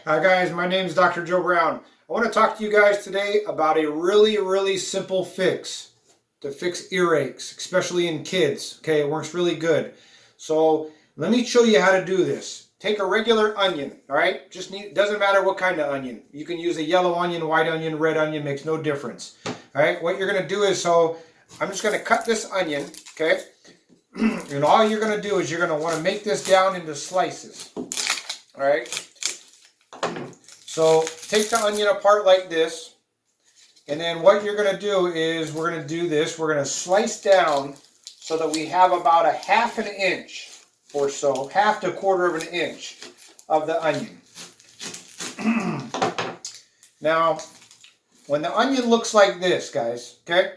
Hi guys, my name is Dr. Joe Brown. I want to talk to you guys today about a really simple fix to fix earaches, especially in kids. Okay, it works really good. So let me show you how to do this. Take a regular onion, all right? Doesn't matter what kind of onion. You can use a yellow onion, white onion, red onion, makes no difference. All right, what you're going to do is, I'm just going to cut this onion, okay? And all you're going to do is you're going to want to make this down into slices, all right? So take the onion apart like this, and then what you're going to do is we're going to slice down so that we have about a half an inch or so, half to a quarter of an inch of the onion. Now, when the onion looks like this, guys, okay,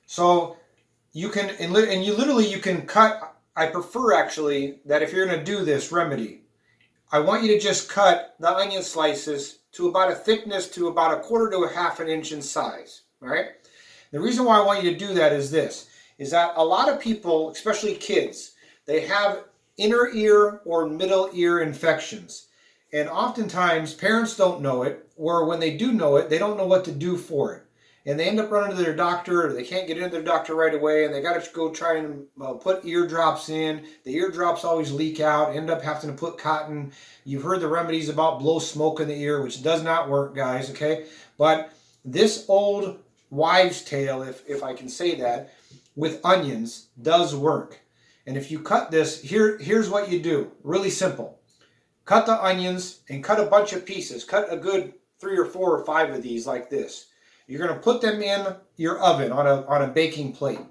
so you can, and you can cut, I prefer actually that if you're going to do this remedy, I want you to just cut the onion slices to about a thickness to about a quarter to a half an inch in size, all right? The reason why I want you to do that is this, is that a lot of people, especially kids, they have inner ear or middle ear infections. And oftentimes parents don't know it, or when they do know it, they don't know what to do for it. And they end up running to their doctor, or they can't get into their doctor right away, and they got to go try and put eardrops in. The eardrops always leak out, end up having to put cotton. You've heard the remedies about blow smoke in the ear, which does not work, guys, okay? But this old wives' tale, if I can say that, with onions does work. And if you cut this, here's what you do. Really simple. Cut the onions and cut a bunch of pieces. Cut a good 3 or 4 or 5 of these like this. You're going to put them in your oven on a baking plate.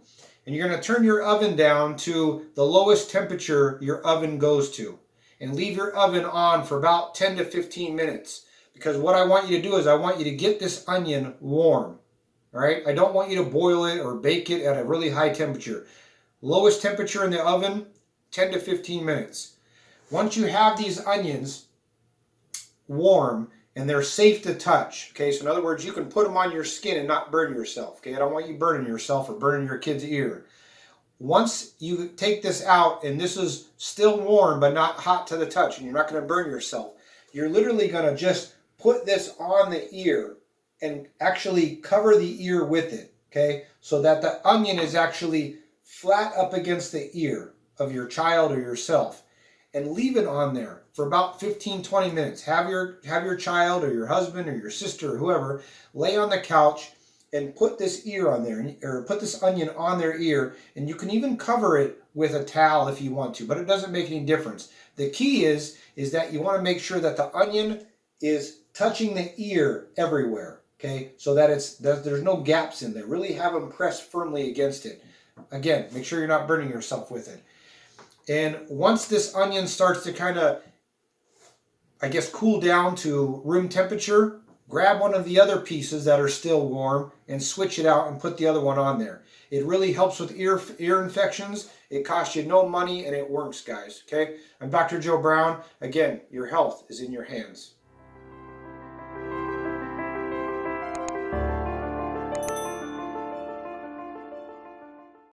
And you're going to turn your oven down to the lowest temperature your oven goes to. And leave your oven on for about 10 to 15 minutes. Because what I want you to do is I want you to get this onion warm. All right? I don't want you to boil it or bake it at a really high temperature. Lowest temperature in the oven, 10 to 15 minutes. Once you have these onions warm, and they're safe to touch, okay? So in other words, you can put them on your skin and not burn yourself, okay? I don't want you burning yourself or burning your kid's ear. Once you take this out and this is still warm but not hot to the touch and you're not going to burn yourself, you're literally going to just put this on the ear and actually cover the ear with it, okay? So that the onion is actually flat up against the ear of your child or yourself. And leave it on there for about 15-20 minutes. Have your child or your husband or your sister or whoever lay on the couch and put this ear on there, or put this onion on their ear, and you can even cover it with a towel if you want to, but it doesn't make any difference. The key is that you want to make sure that the onion is touching the ear everywhere, okay? So that there's no gaps in there. Really have them pressed firmly against it. Again, make sure you're not burning yourself with it. And once this onion starts to kind of, I guess, cool down to room temperature, grab one of the other pieces that are still warm and switch it out and put the other one on there. It really helps with ear infections. It costs you no money and it works, guys, okay? I'm Dr. Joe Brown. Again, your health is in your hands.